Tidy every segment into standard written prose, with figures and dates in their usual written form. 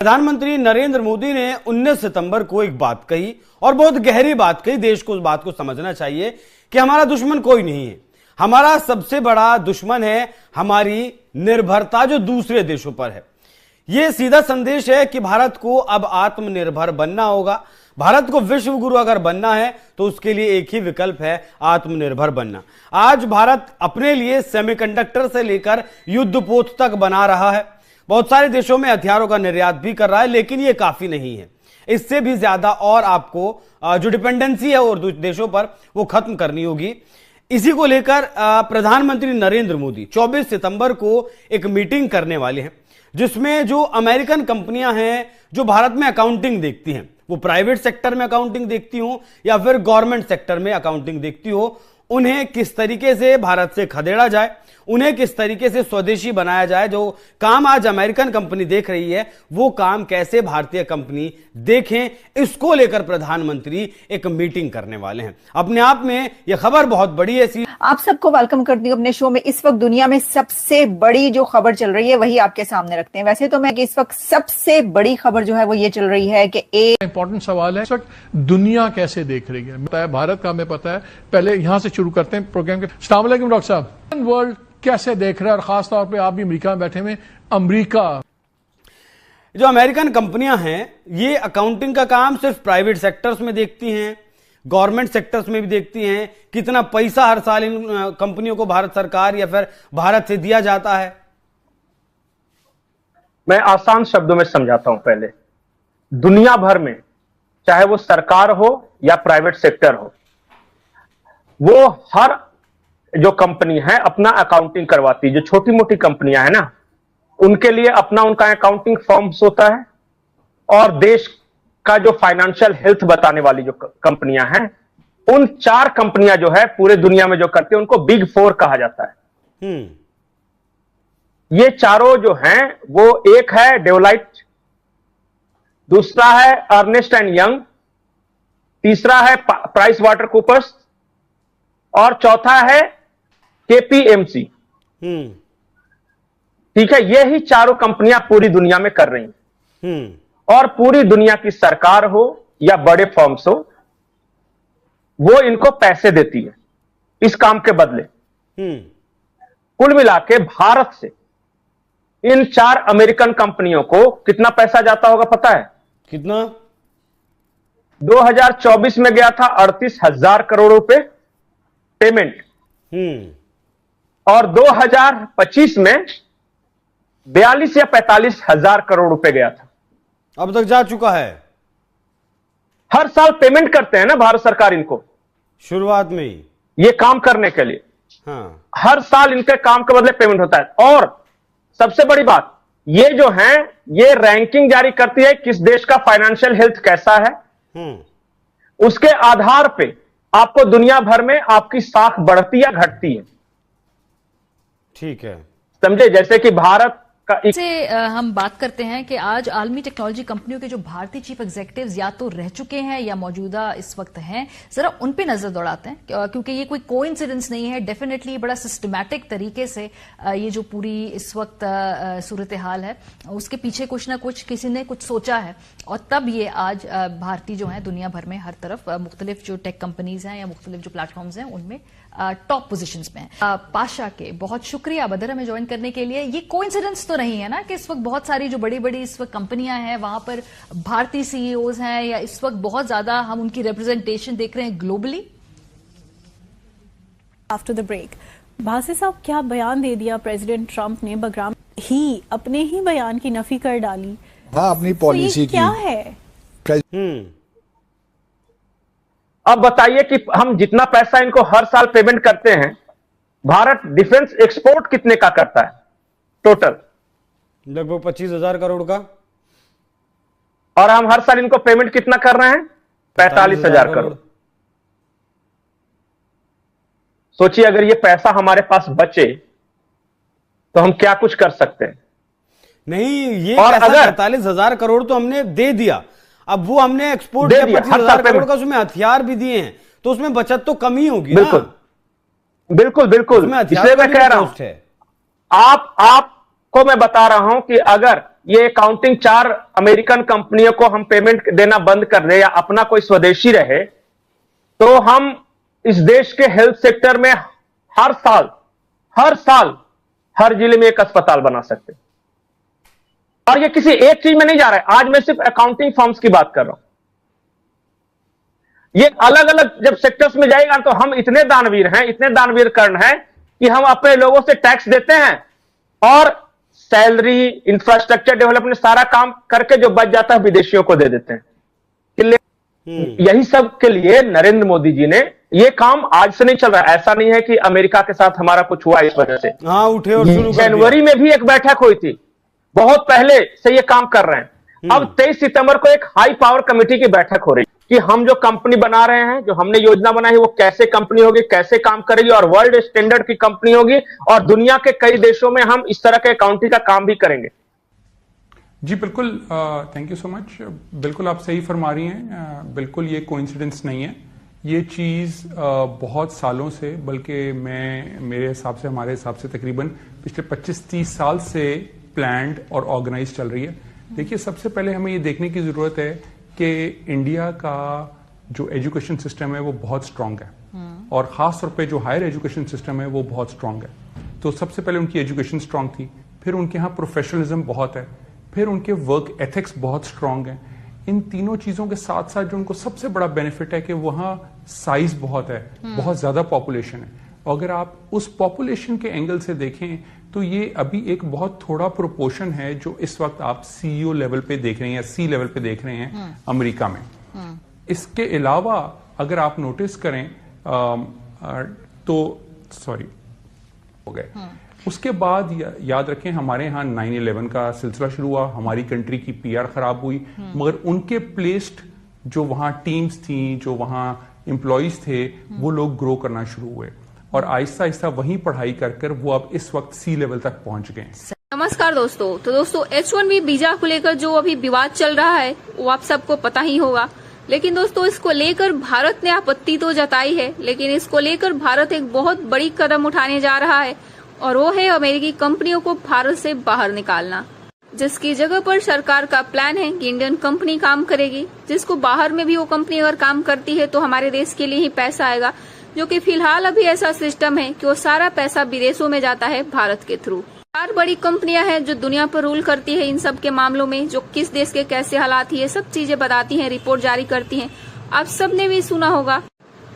प्रधानमंत्री नरेंद्र मोदी ने 19 सितंबर को एक बात कही और बहुत गहरी बात कही। देश को उस बात को समझना चाहिए कि हमारा दुश्मन कोई नहीं है, हमारा सबसे बड़ा दुश्मन है हमारी निर्भरता जो दूसरे देशों पर है। यह सीधा संदेश है कि भारत को अब आत्मनिर्भर बनना होगा। भारत को विश्व गुरु अगर बनना है तो उसके लिए एक ही विकल्प है, आत्मनिर्भर बनना। आज भारत अपने लिए सेमीकंडक्टर से लेकर युद्धपोत तक बना रहा है, बहुत सारे देशों में हथियारों का निर्यात भी कर रहा है, लेकिन यह काफी नहीं है। इससे भी ज्यादा और आपको जो डिपेंडेंसी है और देशों पर वो खत्म करनी होगी। इसी को लेकर प्रधानमंत्री नरेंद्र मोदी 24 सितंबर को एक मीटिंग करने वाले हैं, जिसमें जो अमेरिकन कंपनियां हैं जो भारत में अकाउंटिंग देखती हैं, वो प्राइवेट सेक्टर में अकाउंटिंग देखती हो या फिर गवर्नमेंट सेक्टर में अकाउंटिंग देखती हो, उन्हें किस तरीके से भारत से खदेड़ा जाए, उन्हें किस तरीके से स्वदेशी बनाया जाए। जो काम आज अमेरिकन कंपनी देख रही है वो काम कैसे भारतीय कंपनी देखें, इसको लेकर प्रधानमंत्री एक मीटिंग करने वाले हैं। अपने आप में यह खबर बहुत बड़ी है। आप सबको वेलकम करती हूँ अपने शो में। इस वक्त दुनिया में सबसे बड़ी जो खबर चल रही है वही आपके सामने रखते हैं। वैसे तो मैं कि इस वक्त सबसे बड़ी खबर जो है वो ये चल रही है कि एक इंपॉर्टेंट सवाल है इस वक्त दुनिया कैसे देख रही है। पता है भारत का, हमें पता है। पहले यहां से शुरू करते हैं प्रोग्राम के। अस्सलाम वालेकुम डॉक्टर साहब, वर्ल्ड कैसे देख रहा है, और खास तौर पे आप भी अमेरिका में बैठे हुए, अमेरिका जो अमेरिकन कंपनियां हैं ये अकाउंटिंग का काम सिर्फ प्राइवेट सेक्टर्स में देखती हैं, गवर्नमेंट सेक्टर्स में भी देखती हैं। कितना पैसा हर साल इन कंपनियों को भारत सरकार या फिर भारत से दिया जाता है। मैं आसान शब्दों में समझाता हूं। पहले दुनिया भर में चाहे वो सरकार हो या प्राइवेट सेक्टर हो, वो हर जो कंपनी है अपना अकाउंटिंग करवाती है। जो छोटी मोटी कंपनियां हैं ना, उनके लिए अपना उनका अकाउंटिंग फर्म्स होता है, और देश का जो फाइनेंशियल हेल्थ बताने वाली जो कंपनियां हैं, उन चार कंपनियां जो है पूरे दुनिया में जो करती है उनको बिग फोर कहा जाता है। ये चारों जो हैं वो, एक है डेलोइट, दूसरा है अर्नेस्ट एंड यंग, तीसरा है प्राइस वाटर कूपर्स, और चौथा है केपीएमसी। ठीक है, ये ही चारों कंपनियां पूरी दुनिया में कर रही हैं। और पूरी दुनिया की सरकार हो या बड़े फर्म्स हो, वो इनको पैसे देती है इस काम के बदले। कुल मिला के भारत से इन चार अमेरिकन कंपनियों को कितना पैसा जाता होगा पता है? कितना? 2024 में गया था 38,000 करोड़ रुपए पेमेंट, और 2025 में 42 या 45,000 करोड़ रुपए गया था। अब तक जा चुका है। हर साल पेमेंट करते हैं ना भारत सरकार इनको, शुरुआत में ही ये काम करने के लिए। हाँ। हर साल इनके काम के बदले पेमेंट होता है। और सबसे बड़ी बात, ये जो है ये रैंकिंग जारी करती है किस देश का फाइनेंशियल हेल्थ कैसा है। उसके आधार पे आपको दुनिया भर में आपकी साख बढ़ती या घटती है। ठीक है, समझे? जैसे कि भारत से हम बात करते हैं कि आज आलमी टेक्नोलॉजी कंपनियों के जो भारतीय चीफ एग्जीक्यूटिव्स या तो रह चुके हैं या मौजूदा इस वक्त हैं, जरा उन पे नजर दौड़ाते हैं, क्योंकि ये कोई कोइंसिडेंस नहीं है। डेफिनेटली बड़ा सिस्टमैटिक तरीके से ये जो पूरी इस वक्त सूरत हाल है उसके पीछे कुछ ना कुछ किसी ने कुछ सोचा है, और तब ये आज भारतीय जो है दुनिया भर में हर तरफ मुख्तलिफ जो टेक कंपनीज हैं या मुख्तलिफ जो प्लेटफॉर्म्स हैं उनमें टॉप पोजीशंस पे हैं। पाशा के बहुत शुक्रिया बदर हमें ज्वाइन करने के लिए। ये कोइंसिडेंस तो नहीं है ना कि इस वक्त बहुत सारी जो बड़ी बड़ी इस वक्त कंपनियां हैं वहां पर भारतीय सीईओज हैं, या इस वक्त बहुत ज्यादा हम उनकी रिप्रेजेंटेशन देख रहे हैं ग्लोबली। आफ्टर द ब्रेक, भासी साहब क्या बयान दे दिया प्रेसिडेंट ट्रंप ने, बगराम ही अपने ही बयान की नफी कर डाली। हाँ, अपनी पॉलिसी क्या है? अब बताइए कि हम जितना पैसा इनको हर साल पेमेंट करते हैं, भारत डिफेंस एक्सपोर्ट कितने का करता है टोटल? लगभग 25,000 करोड़ का। और हम हर साल इनको पेमेंट कितना कर रहे हैं? 45,000 करोड़। सोचिए अगर ये पैसा हमारे पास बचे तो हम क्या कुछ कर सकते हैं। नहीं, ये और पैसा अगर 45,000 करोड़ तो हमने दे दिया, अब वो हमने एक्सपोर्ट किया 25,000 करोड़ का, उसमें हथियार भी दिए हैं, तो उसमें बचत तो कम ही होगी। बिल्कुल बिल्कुल बिल्कुल, इसलिए मैं कह रहा हूं आप को मैं बता रहा हूं कि अगर ये अकाउंटिंग 4 अमेरिकन कंपनियों को हम पेमेंट देना बंद कर दे या अपना कोई स्वदेशी रहे, तो हम इस देश के हेल्थ सेक्टर में हर साल हर जिले में एक अस्पताल बना सकते हैं। और ये किसी एक चीज में नहीं जा रहा है। आज मैं सिर्फ अकाउंटिंग फर्म्स की बात कर रहा हूं। ये अलग अलग जब सेक्टर्स में जाएगा तो हम इतने दानवीर कर्ण हैं कि हम अपने लोगों से टैक्स देते हैं और सैलरी, इंफ्रास्ट्रक्चर डेवलपमेंट सारा काम करके जो बच जाता है विदेशियों को दे देते हैं। यही सब के लिए नरेंद्र मोदी जी ने ये काम आज से नहीं चल रहा है। ऐसा नहीं है कि अमेरिका के साथ हमारा कुछ हुआ इस वजह से। हाँ, उठे और शुरू कर जनवरी में भी एक बैठक हुई थी, बहुत पहले से ये काम कर रहे हैं। अब 23 सितंबर को एक हाई पावर कमेटी की बैठक हो रही है कि हम जो कंपनी बना रहे हैं, जो हमने योजना बनाई है, वो कैसे कंपनी होगी, कैसे काम करेगी और वर्ल्ड स्टैंडर्ड की कंपनी होगी और दुनिया के कई देशों में हम इस तरह के अकाउंटिंग का काम भी करेंगे। जी बिल्कुल, थैंक यू सो मच। बिल्कुल आप सही फरमा रही हैं। बिल्कुल ये कोइंसिडेंस नहीं है, ये चीज बहुत सालों से, बल्कि मेरे हिसाब से, हमारे हिसाब से तकरीबन पिछले 25-30 साल से प्लान्ड और ऑर्गेनाइज चल रही है। देखिए, सबसे पहले हमें ये देखने की जरूरत है कि इंडिया का जो एजुकेशन सिस्टम है वो बहुत स्ट्रांग है और खास तौर पे जो हायर एजुकेशन सिस्टम है वो बहुत स्ट्रांग है। तो सबसे पहले उनकी एजुकेशन स्ट्रांग थी, फिर उनके यहाँ प्रोफेशनलिज्म बहुत है, फिर उनके वर्क एथिक्स बहुत स्ट्रांग है। इन तीनों चीजों के साथ साथ जो उनको सबसे बड़ा बेनिफिट है कि वहां साइज बहुत है, बहुत ज्यादा पॉपुलेशन है। अगर आप उस पॉपुलेशन के एंगल से देखें तो ये अभी एक बहुत थोड़ा प्रोपोर्शन है जो इस वक्त आप सीईओ लेवल पे देख रहे हैं या सी लेवल पे देख रहे हैं अमेरिका में। इसके अलावा अगर आप नोटिस करें तो सॉरी हो गए। उसके बाद याद रखें, हमारे यहाँ 9/11 का सिलसिला शुरू हुआ, हमारी कंट्री की पीआर खराब हुई, मगर उनके प्लेस्ड जो वहां टीम्स थी, जो वहां एम्प्लॉइज थे, वो लोग ग्रो करना शुरू हुए और आहिस्ता आहिस्ता वहीं पढ़ाई कर वो अब इस वक्त सी लेवल तक पहुंच गए। नमस्कार दोस्तों। तो दोस्तों, H1B वीजा को लेकर जो अभी विवाद चल रहा है वो आप सबको पता ही होगा, लेकिन दोस्तों इसको लेकर भारत ने आपत्ति तो जताई है, लेकिन इसको लेकर भारत एक बहुत बड़ी कदम उठाने जा रहा है और वो है अमेरिकी कंपनियों को भारत से बाहर निकालना, जिसकी जगह पर सरकार का प्लान है कि इंडियन कंपनी काम करेगी, जिसको बाहर में भी वो कंपनी अगर काम करती है तो हमारे देश के लिए ही पैसा आएगा, जो कि फिलहाल अभी ऐसा सिस्टम है कि वो सारा पैसा विदेशों में जाता है भारत के थ्रू। 4 बड़ी कंपनियां हैं जो दुनिया पर रूल करती है इन सब के मामलों में, जो किस देश के कैसे हालात है सब चीजें बताती हैं, रिपोर्ट जारी करती हैं। आप सबने भी सुना होगा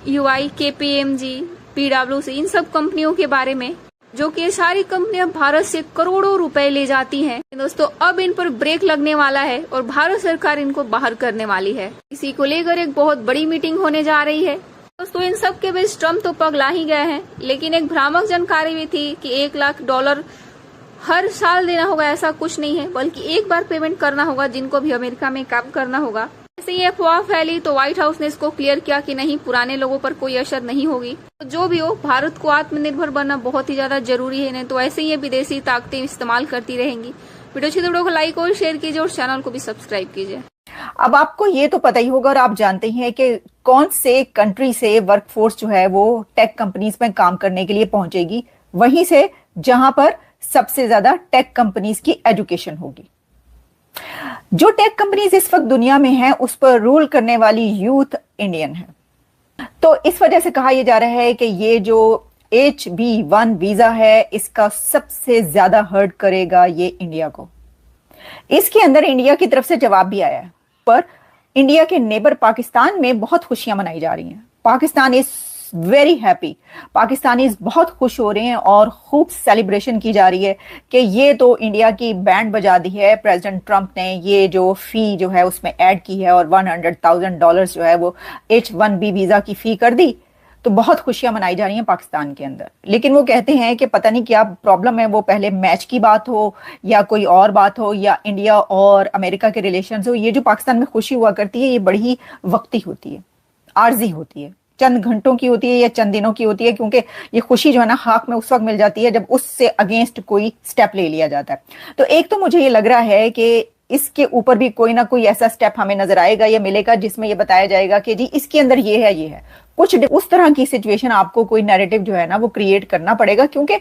UI, KPMG, PwC, इन सब कंपनियों के बारे में, जो कि सारी कंपनियां भारत से करोड़ों रुपए ले जाती हैं। दोस्तों, अब इन पर ब्रेक लगने वाला है और भारत सरकार इनको बाहर करने वाली है। इसी को लेकर एक बहुत बड़ी मीटिंग होने जा रही है। दोस्तों, इन सब के बीच ट्रम्प तो पगला ही गए हैं, लेकिन एक भ्रामक जानकारी भी थी कि $1 लाख हर साल देना होगा, ऐसा कुछ नहीं है, बल्कि एक बार पेमेंट करना होगा जिनको भी अमेरिका में काम करना होगा। ऐसे ये अफवाह फैली तो व्हाइट हाउस ने इसको क्लियर किया कि नहीं, पुराने लोगों पर कोई असर नहीं होगी। तो जो भी हो, भारत को आत्मनिर्भर बनना बहुत ही ज्यादा जरूरी है, नहीं तो ऐसे ही विदेशी ताकतें इस्तेमाल करती रहेंगी। वीडियो अच्छी तो लाइक और शेयर कीजिए और चैनल को भी सब्सक्राइब कीजिए। अब आपको ये तो पता ही होगा और आप जानते ही हैं कि कौन से कंट्री से वर्कफोर्स जो है वो टेक कंपनीज में काम करने के लिए पहुंचेगी, वहीं से जहां पर सबसे ज्यादा टेक कंपनीज की एजुकेशन होगी। जो टेक कंपनीज इस वक्त दुनिया में हैं, उस पर रूल करने वाली यूथ इंडियन है। तो इस वजह से कहा यह जा रहा है कि ये जो H1B वीजा है, इसका सबसे ज्यादा हर्ट करेगा ये इंडिया को। इसके अंदर इंडिया की तरफ से जवाब भी आया है, पर इंडिया के नेबर पाकिस्तान में बहुत खुशियां मनाई जा रही हैं। Pakistan is very happy, Pakistanis बहुत खुश हो रहे हैं और खूब सेलिब्रेशन की जा रही है कि ये तो इंडिया की बैंड बजा दी है। प्रेसिडेंट ट्रंप ने ये जो फी जो है उसमें ऐड की है और $100,000 जो है वो H1B वीजा की फी कर दी, तो बहुत खुशियां मनाई जा रही हैं पाकिस्तान के अंदर। लेकिन वो कहते हैं कि पता नहीं क्या प्रॉब्लम है, वो पहले मैच की बात हो या कोई और बात हो या इंडिया और अमेरिका के रिलेशंस हो, ये जो पाकिस्तान में खुशी हुआ करती है ये बड़ी ही वक्ती होती है, आर्जी होती है, चंद घंटों की होती है या चंद दिनों की होती है, क्योंकि ये खुशी जो है ना हाथ में उस वक्त मिल जाती है जब उससे अगेंस्ट कोई स्टेप ले लिया जाता है। तो एक तो मुझे ये लग रहा है कि इसके ऊपर भी कोई ना कोई ऐसा स्टेप हमें नजर आएगा या मिलेगा जिसमें ये बताया जाएगा कि जी इसके अंदर ये है कुछ उस तरह की सिचुएशन आपको कोई नैरेटिव जो है ना वो क्रिएट करना पड़ेगा, क्योंकि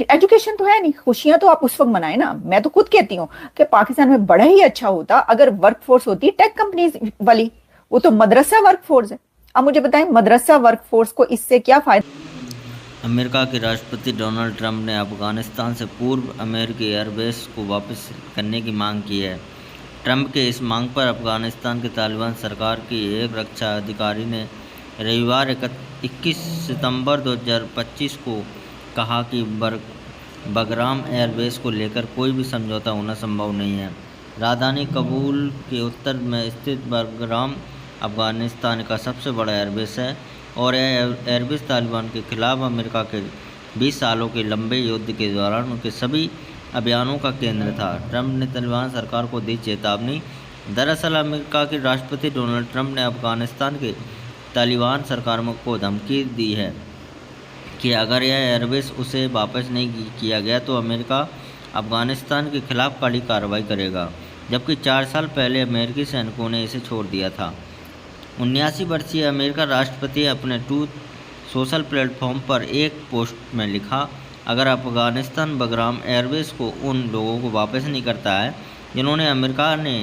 एजुकेशन तो है नहीं, खुशियां तो आप उस वक्त मनाए ना। मैं तो खुद कहती हूँ कि पाकिस्तान में बड़ा ही अच्छा होता अगर वर्कफोर्स होती टेक कंपनीज वाली, वो तो मदरसा वर्कफोर्स है। अब मुझे बताएं मदरसा वर्कफोर्स को इससे क्या फायदा। अमेरिका के राष्ट्रपति डोनाल्ड ट्रंप ने अफगानिस्तान से पूर्व अमेरिकी एयरबेस को वापस करने की मांग की है। ट्रंप के इस मांग पर अफगानिस्तान के तालिबान सरकार की एक रक्षा अधिकारी ने रविवार 21 सितंबर 2025 को कहा कि बगराम एयरबेस को लेकर कोई भी समझौता होना संभव नहीं है। राजधानी काबुल के उत्तर में स्थित बगराम अफगानिस्तान का सबसे बड़ा एयरबेस है और यह एयरबेस तालिबान के खिलाफ अमेरिका के 20 सालों के लंबे युद्ध के दौरान उनके सभी अभियानों का केंद्र था। ट्रंप ने तालिबान सरकार को दी चेतावनी। दरअसल अमेरिका के राष्ट्रपति डोनाल्ड ट्रंप ने अफगानिस्तान के तालिबान सरकार को धमकी दी है कि अगर यह एयरबेस उसे वापस नहीं किया गया तो अमेरिका अफगानिस्तान के खिलाफ कड़ी कार्रवाई करेगा, जबकि 4 साल पहले अमेरिकी सैनिकों ने इसे छोड़ दिया था। 79 वर्षीय अमेरिका राष्ट्रपति अपने ट्रूथ सोशल प्लेटफॉर्म पर एक पोस्ट में लिखा, अगर अफगानिस्तान बगराम एयरबेस को उन लोगों को वापस नहीं करता है जिन्होंने अमेरिका ने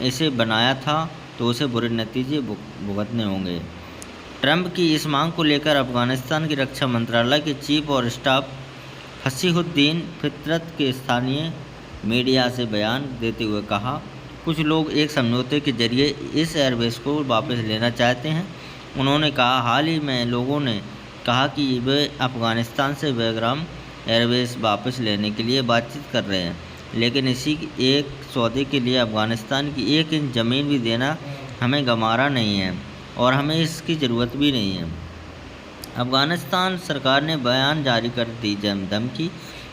इसे बनाया था तो उसे बुरे नतीजे भुगतने होंगे। ट्रंप की इस मांग को लेकर अफगानिस्तान की रक्षा मंत्रालय के चीफ और स्टाफ फसीहुद्दीन फितरत के स्थानीय मीडिया से बयान देते हुए कहा, कुछ लोग एक समझौते के जरिए इस एयरबेस को वापस लेना चाहते हैं। उन्होंने कहा, हाल ही में लोगों ने कहा कि वे अफगानिस्तान से बगराम एयरबेस वापस लेने के लिए बातचीत कर रहे हैं, लेकिन इसी एक सौदे के लिए अफगानिस्तान की 1 इंच ज़मीन भी देना हमें गंवारा नहीं है और हमें इसकी ज़रूरत भी नहीं है। अफगानिस्तान सरकार ने बयान जारी कर दी धमकी।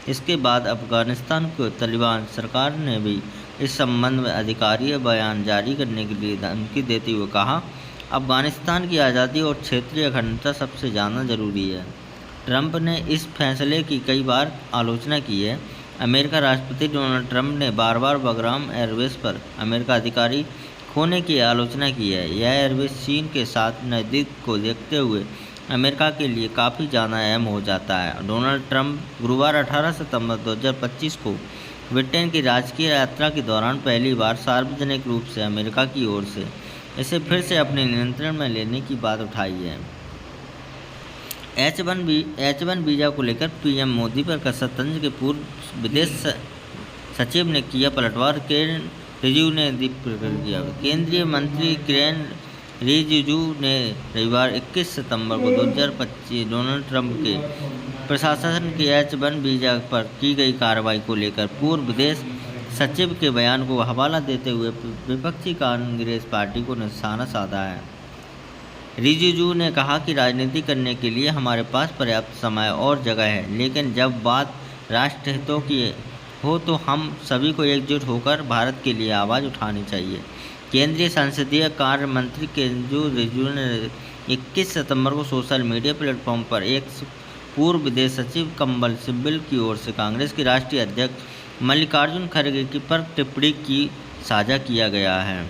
इसके बाद अफगानिस्तान को तालिबान सरकार ने भी इस संबंध में आधिकारिक बयान जारी करने के लिए धमकी देते हुए कहा, अफगानिस्तान की आज़ादी और क्षेत्रीय अखंडता सबसे ज़्यादा ज़रूरी है। ट्रंप ने इस फैसले की कई बार आलोचना की है। अमेरिका राष्ट्रपति डोनाल्ड ट्रंप ने बार बार बगराम एयरबेस पर अमेरिका अधिकारी खोने की आलोचना की है। यह एयरबेस चीन के साथ नज़दीक को देखते हुए अमेरिका के लिए काफ़ी ज़्यादा अहम हो जाता है। डोनाल्ड ट्रंप गुरुवार 18 सितंबर 2025 को ब्रिटेन की राजकीय यात्रा के दौरान पहली बार सार्वजनिक रूप से अमेरिका की ओर से इसे फिर से अपने नियंत्रण में लेने की बात उठाई है। H1 वीज़ा को लेकर पीएम मोदी पर कसरतंज के पूर्व विदेश सचिव ने किया पलटवार। किरेन रिजिजू ने प्रकट किया। केंद्रीय मंत्री किरेन रिजिजू ने रविवार 21 सितंबर को 2025 डोनाल्ड ट्रंप के प्रशासन के H1 वीज़ा पर की गई कार्रवाई को लेकर पूर्व विदेश सचिव के बयान को हवाला देते हुए विपक्षी कांग्रेस पार्टी को निशाना साधा है। रिजिजू ने कहा कि राजनीति करने के लिए हमारे पास पर्याप्त समय और जगह है, लेकिन जब बात राष्ट्र हितों की हो तो हम सभी को एकजुट होकर भारत के लिए आवाज़ उठानी चाहिए। केंद्रीय संसदीय कार्य मंत्री किरेन रिजिजू ने 21 सितंबर को सोशल मीडिया प्लेटफॉर्म पर एक पूर्व विदेश सचिव कम्बल सिब्बल की ओर से कांग्रेस के राष्ट्रीय अध्यक्ष मल्लिकार्जुन खड़गे की पर टिप्पणी की साझा किया गया है।